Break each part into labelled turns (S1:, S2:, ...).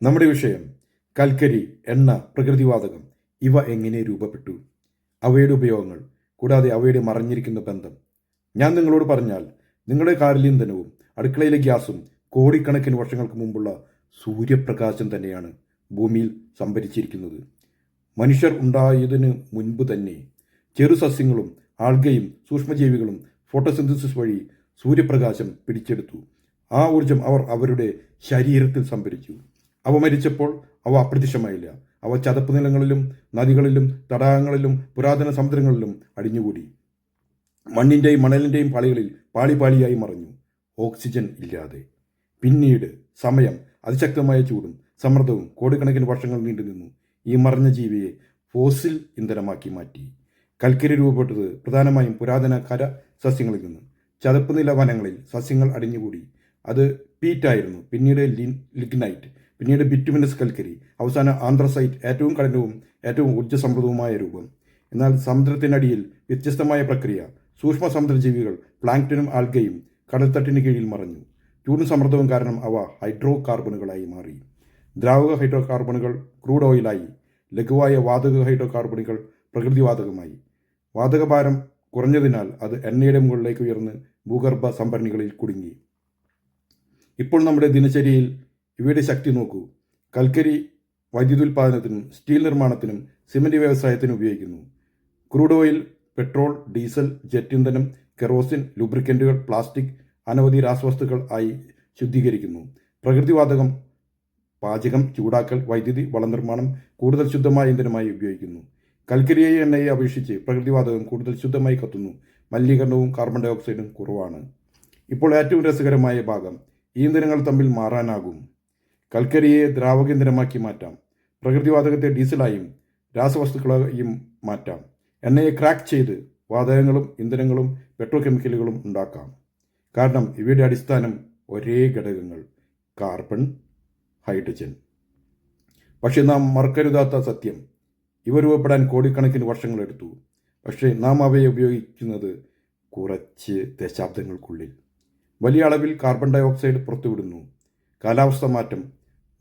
S1: നമ്മുടെ വിഷയം കൽക്കരി, എണ്ണ, പ്രകൃതിവാതകം ഇവ എങ്ങനെ രൂപപ്പെട്ടു, അവയുടെ ഉപയോഗങ്ങൾ, കൂടാതെ അവയുടെ മറഞ്ഞിരിക്കുന്ന ബന്ധം. ഞാൻ നിങ്ങളോട് പറഞ്ഞാൽ നിങ്ങളുടെ കാറിലെ ഇന്ധനവും അടുക്കളയിലെ ഗ്യാസും കോടിക്കണക്കിന് വർഷങ്ങൾക്ക് മുമ്പുള്ള സൂര്യപ്രകാശം തന്നെയാണ് ഭൂമിയിൽ സംഭരിച്ചിരിക്കുന്നത്. മനുഷ്യർ ഉണ്ടായതിനു മുൻപ് തന്നെ ചെറു സസ്യങ്ങളും ആൽഗയും സൂക്ഷ്മജീവികളും ഫോട്ടോസിന്തസിസ് വഴി സൂര്യപ്രകാശം പിടിച്ചെടുത്തു. ആ ഊർജം അവർ അവരുടെ ശരീരത്തിൽ സംഭരിച്ചു. അവ മരിച്ചപ്പോൾ അവ അപ്രത്യക്ഷമായില്ല. അവ ചതുപ്പ് നിലങ്ങളിലും നദികളിലും തടാകങ്ങളിലും പുരാതന സമുദ്രങ്ങളിലും അടിഞ്ഞുകൂടി. മണ്ണിൻ്റെയും മണലിൻ്റെയും പാളികളിൽ പാളിയായി മറഞ്ഞു, ഓക്സിജൻ ഇല്ലാതെ. പിന്നീട് സമയം, അതിശക്തമായ ചൂടും സമ്മർദ്ദവും കോടിക്കണക്കിന് വർഷങ്ങൾ നീണ്ടുനിന്നു ഈ മറഞ്ഞ ജീവിയെ ഫോസിൽ ഇന്ധനമാക്കി മാറ്റി. കൽക്കരി രൂപപ്പെട്ടത് പ്രധാനമായും പുരാതന കര സസ്യങ്ങളിൽ നിന്ന്. ചതുപ്പ് നില വനങ്ങളിൽ സസ്യങ്ങൾ അടിഞ്ഞുകൂടി. അത് പീറ്റായിരുന്നു, പിന്നീട് ലിഗ്നൈറ്റ്, പിന്നീട് ബിറ്റുമിനസ് കൽക്കരി, അവസാനം ആന്ത്രസൈറ്റ്, ഏറ്റവും കഠിനവും ഏറ്റവും ഊർജ്ജസമൃദ്ധവുമായ രൂപം. എന്നാൽ സമുദ്രത്തിനടിയിൽ വ്യത്യസ്തമായ പ്രക്രിയ. സൂക്ഷ്മ സമുദ്രജീവികൾ, പ്ലാങ്ക്ടനും ആൽഗയും കടൽത്തട്ടിന് കീഴിൽ മറഞ്ഞു. ചൂടും സമ്മർദ്ദവും കാരണം അവ ഹൈഡ്രോ കാർബണുകളായി മാറി. ദ്രാവക ഹൈഡ്രോ കാർബണുകൾ ക്രൂഡ് ഓയിലായി. ലഘുവായ വാതക ഹൈഡ്രോ കാർബണുകൾ പ്രകൃതിവാതകമായി. വാതകഭാരം കുറഞ്ഞതിനാൽ അത് എണ്ണയുടെ മുകളിലേക്ക് ഉയർന്ന് ഭൂഗർഭ സംഭരണികളിൽ കുടുങ്ങി. ഇപ്പോൾ നമ്മുടെ ദിനചര്യയിൽ ഇവയുടെ ശക്തി നോക്കൂ. കൽക്കരി വൈദ്യുതോൽപാദനത്തിനും സ്റ്റീൽ നിർമ്മാണത്തിനും സിമന്റ് വ്യവസായത്തിനും ഉപയോഗിക്കുന്നു. Crude oil, petrol, diesel, jet ഇന്ധനം, കെറോസിൻ, ലൂബ്രിക്കൻറ്റുകൾ, പ്ലാസ്റ്റിക്, അനവധി രാസവസ്തുക്കൾ ആയി ശുദ്ധീകരിക്കുന്നു. പ്രകൃതിവാതകം പാചകം, ചൂടാക്കൽ, വൈദ്യുതി, വളനിർമ്മാണം, കൂടുതൽ ശുദ്ധമായ ഇന്ധനമായി ഉപയോഗിക്കുന്നു. കൽക്കരിയെ എണ്ണയെ അപേക്ഷിച്ച് പ്രകൃതിവാതകം കൂടുതൽ ശുദ്ധമായി കത്തുന്നു. മലിനീകരണവും കാർബൺ ഡൈ ഓക്സൈഡും കുറവാണ്. ഇപ്പോൾ ഏറ്റവും രസകരമായ ഭാഗം, ഈ ഇന്ധനങ്ങൾ തമ്മിൽ മാറാനാകും. കൽക്കരിയെ ദ്രാവക ഇന്ധനമാക്കി മാറ്റാം. പ്രകൃതിവാതകത്തെ ഡീസലായും രാസവസ്തുക്കളായും മാറ്റാം. എണ്ണയെ ക്രാക്ക് ചെയ്ത് വാതകങ്ങളും ഇന്ധനങ്ങളും പെട്രോ കെമിക്കലുകളും ഉണ്ടാക്കാം. കാരണം ഇവയുടെ അടിസ്ഥാനം ഒരേ ഘടകങ്ങൾ, കാർബൺ, ഹൈഡ്രജൻ. പക്ഷെ നാം മറക്കരുതാത്ത സത്യം, ഇവ രൂപപ്പെടാൻ കോടിക്കണക്കിന് വർഷങ്ങളെടുത്തു. പക്ഷേ നാം അവയെ ഉപയോഗിക്കുന്നത് കുറച്ച് ദശാബ്ദങ്ങൾക്കുള്ളിൽ. വലിയ അളവിൽ കാർബൺ ഡൈ ഓക്സൈഡ് പുറത്തുവിടുന്നു. കാലാവസ്ഥ മാറ്റം,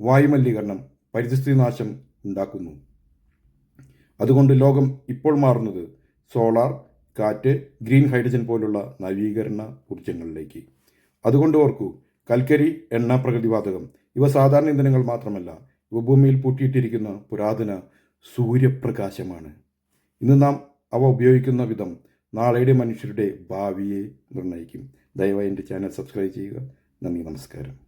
S1: വായുമലിനീകരണം, പരിസ്ഥിതി നാശം ഉണ്ടാക്കുന്നു. അതുകൊണ്ട് ലോകം ഇപ്പോൾ മാറുന്നത് സോളാർ, കാറ്റ്, ഗ്രീൻ ഹൈഡ്രജൻ പോലുള്ള നവീകരണ ഊർജ്ജങ്ങളിലേക്ക്. അതുകൊണ്ട് ഓർക്കൂ, കൽക്കരി, എണ്ണ, പ്രകൃതിവാതകം ഇവ സാധാരണ ഇന്ധനങ്ങൾ മാത്രമല്ല. ഇവ ഭൂമിയിൽ പൂട്ടിയിട്ടിരിക്കുന്ന പുരാതന സൂര്യപ്രകാശമാണ്. ഇന്ന് നാം അവ ഉപയോഗിക്കുന്ന വിധം നാളെയുടെ മനുഷ്യരുടെ ഭാവിയെ നിർണ്ണയിക്കും. ദയവായി എൻ്റെ ചാനൽ സബ്സ്ക്രൈബ് ചെയ്യുക. നന്ദി, നമസ്കാരം.